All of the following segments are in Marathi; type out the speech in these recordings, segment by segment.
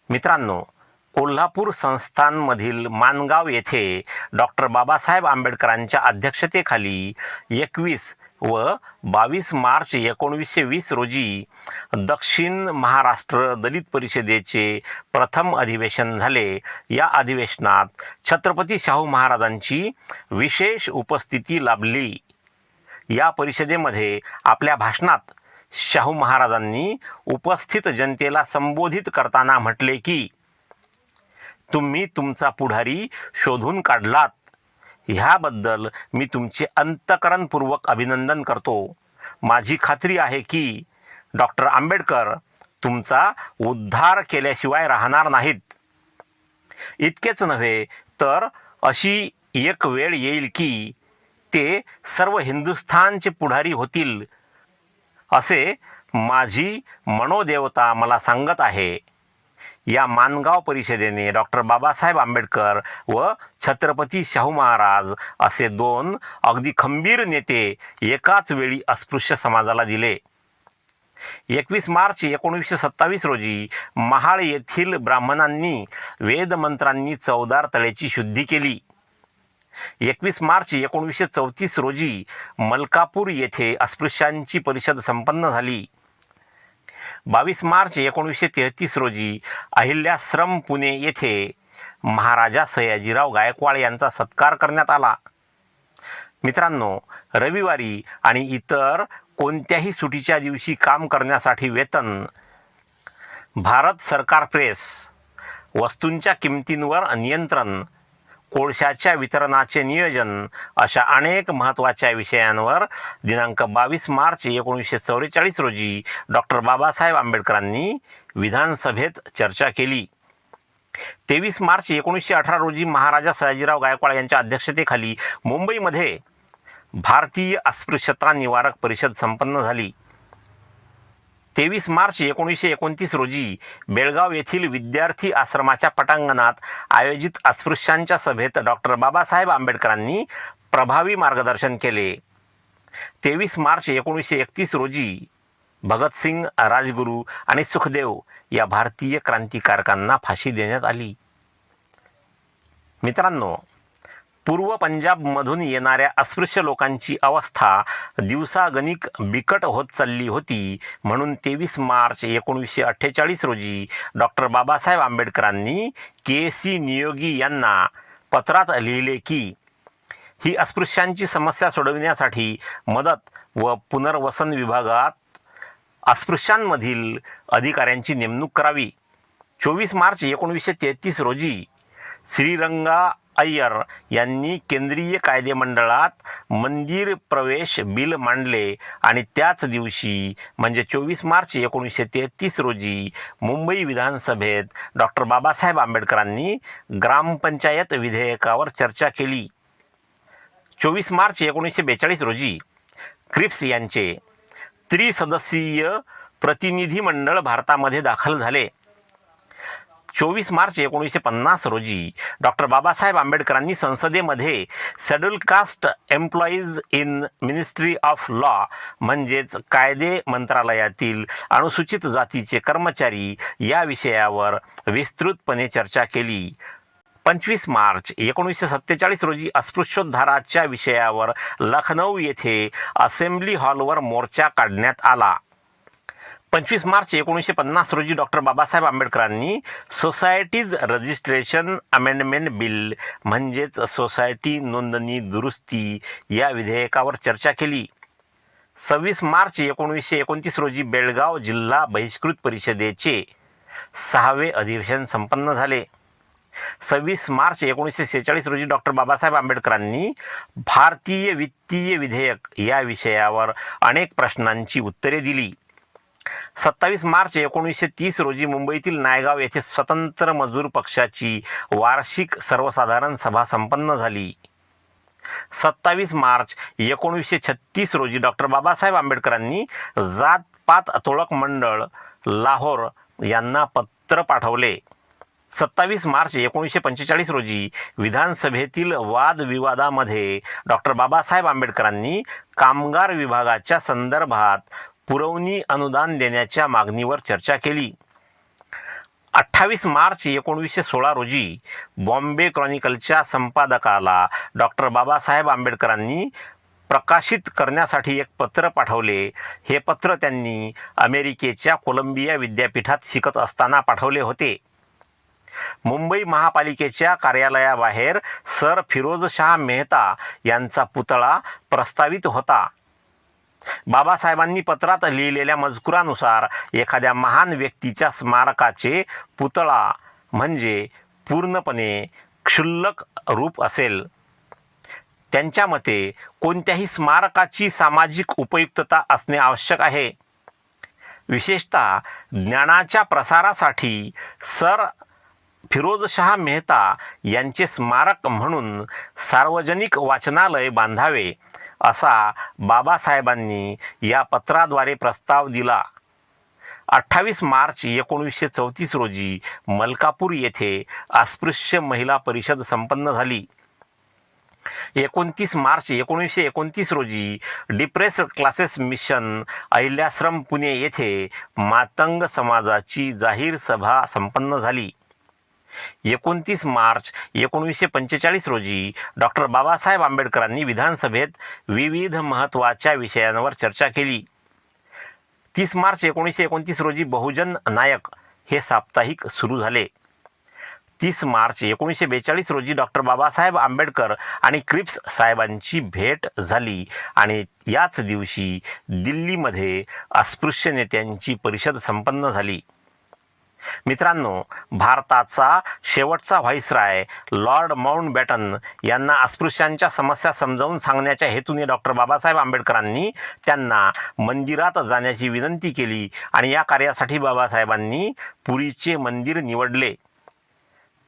मित्रांनो, कोल्हापूर संस्थानमधील माणगाव येथे डॉक्टर बाबासाहेब आंबेडकरांच्या अध्यक्षतेखाली 21 व 22 मार्च 1920 रोजी दक्षिण महाराष्ट्र दलित परिषदेचे प्रथम अधिवेशन झाले. या अधिवेशनात छत्रपती शाहू महाराजांची विशेष उपस्थिती लाभली. या परिषदेमध्ये आपल्या भाषणात शाहू महाराजांनी उपस्थित जनतेला संबोधित करताना म्हटले की, तुम्ही तुमचा पुढारी शोधून काढलात, ह्याबद्दल मी तुमचे अंतःकरणपूर्वक अभिनंदन करतो. माझी खात्री आहे की डॉक्टर आंबेडकर तुमचा उद्धार केल्याशिवाय राहणार नाहीत. इतकेच नव्हे तर अशी एक वेळ येईल की ते सर्व हिंदुस्थानचे पुढारी होतील, असे माझी मनोदेवता मला सांगत आहे. या माणगाव परिषदेने डॉक्टर बाबासाहेब आंबेडकर व छत्रपती शाहू महाराज असे दोन अगदी खंबीर नेते एकाच वेळी अस्पृश्य समाजाला दिले. 21 मार्च 1927 रोजी महाळ येथील ब्राह्मणांनी वेदमंत्रांनी चवदार तळ्याची शुद्धी केली. 21 मार्च 1934 रोजी मलकापूर येथे अस्पृश्यांची परिषद संपन्न झाली. 22 मार्च 1933 रोजी अहिल्याश्रम पुणे येथे महाराजा सयाजीराव गायकवाड यांचा सत्कार करण्यात आला. मित्रांनो, रविवारी आणि इतर कोणत्याही सुटीच्या दिवशी काम करण्यासाठी वेतन, भारत सरकार प्रेस, वस्तूंच्या किमतींवर नियंत्रण, कोळशाच्या वितरणाचे नियोजन अशा अनेक महत्त्वाच्या विषयांवर दिनांक 22 मार्च 1944 रोजी डॉक्टर बाबासाहेब आंबेडकरांनी विधानसभेत चर्चा केली. 23 मार्च 1918 रोजी महाराजा सयाजीराव गायकवाड यांच्या अध्यक्षतेखाली मुंबईमध्ये भारतीय अस्पृश्यता निवारक परिषद संपन्न झाली. 23 मार्च 1929 रोजी बेळगाव येथील विद्यार्थी आश्रमाच्या पटांगणात आयोजित अस्पृश्यांच्या सभेत डॉक्टर बाबासाहेब आंबेडकरांनी प्रभावी मार्गदर्शन केले. 23 मार्च 1931 रोजी भगतसिंग, राजगुरू आणि सुखदेव या भारतीय क्रांतिकारकांना फाशी देण्यात आली. मित्रांनो, पूर्व पंजाबमधून येणाऱ्या अस्पृश्य लोकांची अवस्था दिवसागणिक बिकट होत चालली होती. म्हणून 23 मार्च 1948 रोजी डॉक्टर बाबासाहेब आंबेडकरांनी के.सी. नियोगी यांना पत्रात लिहिले की, ही अस्पृश्यांची समस्या सोडविण्यासाठी मदत व पुनर्वसन विभागात अस्पृश्यांमधील अधिकाऱ्यांची नेमणूक करावी. 24 मार्च 1933 रोजी श्रीरंगा अय्यर यांनी केंद्रीय कायदेमंडळात मंदिर प्रवेश बिल मांडले आणि त्याच दिवशी म्हणजे 24 मार्च 1933 रोजी मुंबई विधानसभेत डॉक्टर बाबासाहेब आंबेडकरांनी ग्रामपंचायत विधेयकावर चर्चा केली. 24 मार्च 1942 रोजी क्रिप्स यांचे त्रिसदस्यीय प्रतिनिधिमंडळ भारतामध्ये दाखल झाले. 24 मार्च 1950 रोजी डॉक्टर बाबासाहेब आंबेडकरांनी संसदेमध्ये schedule caste employees in ministry of law म्हणजेच कायदे मंत्रालयातील अनुसूचित जातीचे कर्मचारी या विषयावर विस्तृतपणे चर्चा केली. 25 मार्च 1947 रोजी अस्पृश्योद्धाराच्या विषयावर लखनौ येथे असेंब्ली हॉलवर मोर्चा काढण्यात आला. 25 मार्च 1950 रोजी डॉक्टर बाबासाहेब आंबेडकरांनी सोसायटीज रजिस्ट्रेशन अमेंडमेंट बिल म्हणजेच सोसायटी नोंदणी दुरुस्ती या विधेयकावर चर्चा केली. 26 मार्च 1929 रोजी बेळगाव जिल्हा बहिष्कृत परिषदेचे 6वे अधिवेशन संपन्न झाले. 26 मार्च 1946 रोजी डॉक्टर बाबासाहेब आंबेडकरांनी भारतीय वित्तीय विधेयक या विषयावर अनेक प्रश्नांची उत्तरे दिली. 27 मार्च 1930 रोजी मुंबईतील नायगाव येथे स्वतंत्र मजूर पक्षाची वार्षिक सर्वसाधारण सभा संपन्न झाली. 27 मार्च 1936 रोजी डॉक्टर बाबासाहेब आंबेडकरांनी जात पात तोळक मंडळ लाहोर यांना पत्र पाठवले. 27 मार्च 1945 रोजी विधानसभेतील वादविवादामध्ये डॉक्टर बाबासाहेब आंबेडकरांनी कामगार विभागाच्या संदर्भात पुरवणी अनुदान देण्याच्या मागणीवर चर्चा केली. 28 मार्च 1916 रोजी बॉम्बे क्रॉनिकलच्या संपादकाला डॉक्टर बाबासाहेब आंबेडकरांनी प्रकाशित करण्यासाठी एक पत्र पाठवले. हे पत्र त्यांनी अमेरिकेच्या कोलंबिया विद्यापीठात शिकत असताना पाठवले होते. मुंबई महापालिकेच्या कार्यालयाबाहेर सर फिरोजशाह मेहता यांचा पुतळा प्रस्तावित होता. बाबासाहेबांनी पत्रात लिहिलेल्या मजकुरानुसार एखाद्या महान व्यक्तीच्या स्मारकाचे पुतळा म्हणजे पूर्णपणे क्षुल्लक रूप असेल. त्यांच्या मते कोणत्याही स्मारकाची सामाजिक उपयुक्तता असणे आवश्यक आहे. विशेषतः ज्ञानाच्या प्रसारासाठी सर फिरोजशाह मेहता यांचे स्मारक म्हणून सार्वजनिक वाचनालय बांधावे असा बाबासाहेबांनी या पत्राद्वारे प्रस्ताव दिला. 28 मार्च 1934 रोजी मलकापूर येथे अस्पृश्य महिला परिषद संपन्न झाली. 29 मार्च 1929 रोजी डिप्रेस्ड क्लासेस मिशन अहिल्याश्रम पुणे येथे मातंग समाजाची जाहीर सभा संपन्न झाली. 29 मार्च 1945 रोजी डॉक्टर बाबासाहेब आंबेडकरांनी विधानसभेत विविध महत्त्वाच्या विषयांवर चर्चा केली. 30 मार्च 1929 रोजी बहुजन नायक हे साप्ताहिक सुरू झाले. 30 मार्च 1942 रोजी डॉक्टर बाबासाहेब आंबेडकर आणि क्रिप्स साहेबांची भेट झाली आणि याच दिवशी दिल्लीमध्ये अस्पृश्य नेत्यांची परिषद संपन्न झाली. मित्रांनो, भारताचा शेवटचा व्हाईसराय लॉर्ड माउंटबॅटन यांना अस्पृश्यांच्या समस्या समजावून सांगण्याच्या हेतूने डॉक्टर बाबासाहेब आंबेडकरांनी त्यांना मंदिरात जाण्याची विनंती केली आणि या कार्यासाठी बाबासाहेबांनी पुरीचे मंदिर निवडले.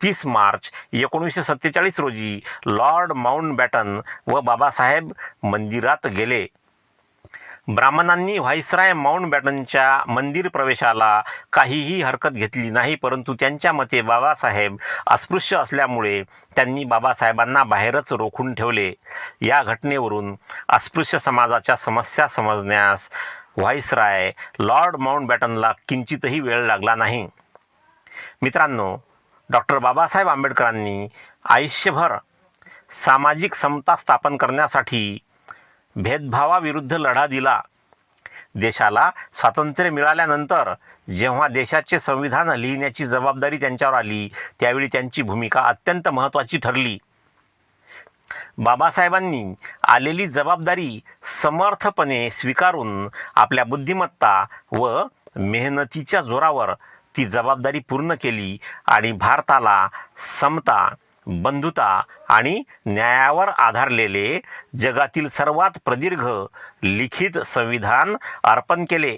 30 मार्च 1947 रोजी लॉर्ड माउंटबॅटन व बाबासाहेब मंदिरात गेले. ब्राह्मणांनी व्हाईसराय माउंटबॅटनच्या मंदिर प्रवेशाला काहीही हरकत घेतली नाही, परंतु त्यांच्या मते बाबासाहेब अस्पृश्य असल्यामुळे त्यांनी बाबासाहेबांना बाहेरच रोखून ठेवले. या घटनेवरून अस्पृश्य समाजाच्या समस्या समजण्यास व्हाईसराय लॉर्ड माउंटबॅटनला किंचितही वेळ लागला नाही. मित्रांनो, डॉक्टर बाबासाहेब आंबेडकरांनी आयुष्यभर सामाजिक समता स्थापन करण्यासाठी भेदभावाविरुद्ध लढा दिला. देशाला स्वातंत्र्य मिळाल्यानंतर जेव्हा देशाचे संविधान लिहिण्याची जबाबदारी त्यांच्यावर आली, त्यावेळी त्यांची भूमिका अत्यंत महत्त्वाची ठरली. बाबासाहेबांनी आलेली जबाबदारी समर्थपणे स्वीकारून आपल्या बुद्धिमत्ता व मेहनतीच्या जोरावर ती जबाबदारी पूर्ण केली आणि भारताला समता, बंधुता आणि न्यायावर आधारलेले जगातील सर्वात प्रदीर्घ लिखित संविधान अर्पण केले.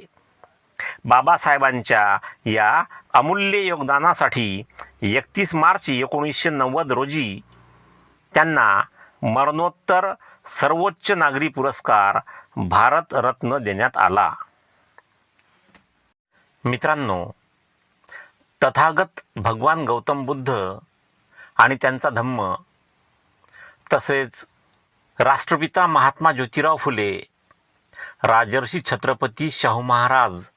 बाबासाहेबांच्या या अमूल्य योगदानासाठी 31 मार्च 1990 रोजी त्यांना मरणोत्तर सर्वोच्च नागरी पुरस्कार भारतरत्न देण्यात आला. मित्रांनो, तथागत भगवान गौतम बुद्ध आणि त्यांचा धम्म, तसेच राष्ट्रपिता महात्मा ज्योतिराव फुले, राजर्षी छत्रपती शाहू महाराज,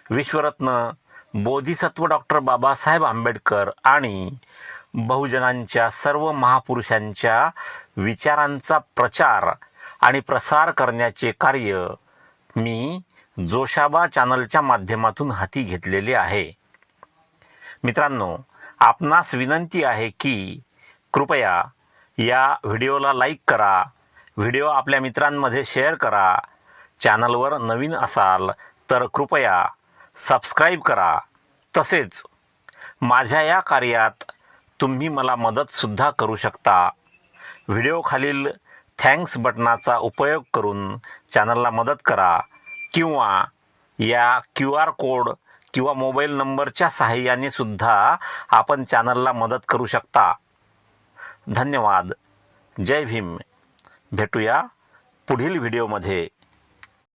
विश्वरत्न बोधिसत्व डॉक्टर बाबासाहेब आंबेडकर आणि बहुजनांच्या सर्व महापुरुषांच्या विचारांचा प्रचार आणि प्रसार करण्याचे कार्य मी जोशाबा चॅनलच्या माध्यमातून हाती घेतलेले आहे. मित्रांनो, आपणास विनंती आहे की कृपया या व्हिडिओला लाईक करा, व्हिडिओ आपल्या मित्रांमध्ये शेअर करा. चॅनलवर नवीन असाल तर कृपया सबस्क्राईब करा. तसेच माझ्या या कार्यात तुम्ही मला मदतसुद्धा करू शकता. व्हिडिओखालील थँक्स बटनाचा उपयोग करून चॅनलला मदत करा किंवा या QR कोड किंवा मोबाईल नंबरच्या सहाय्याने सुद्धा आपण चॅनलला मदत करू शकता. धन्यवाद. जय भीम. भेटूया पुढील व्हिडिओमध्ये.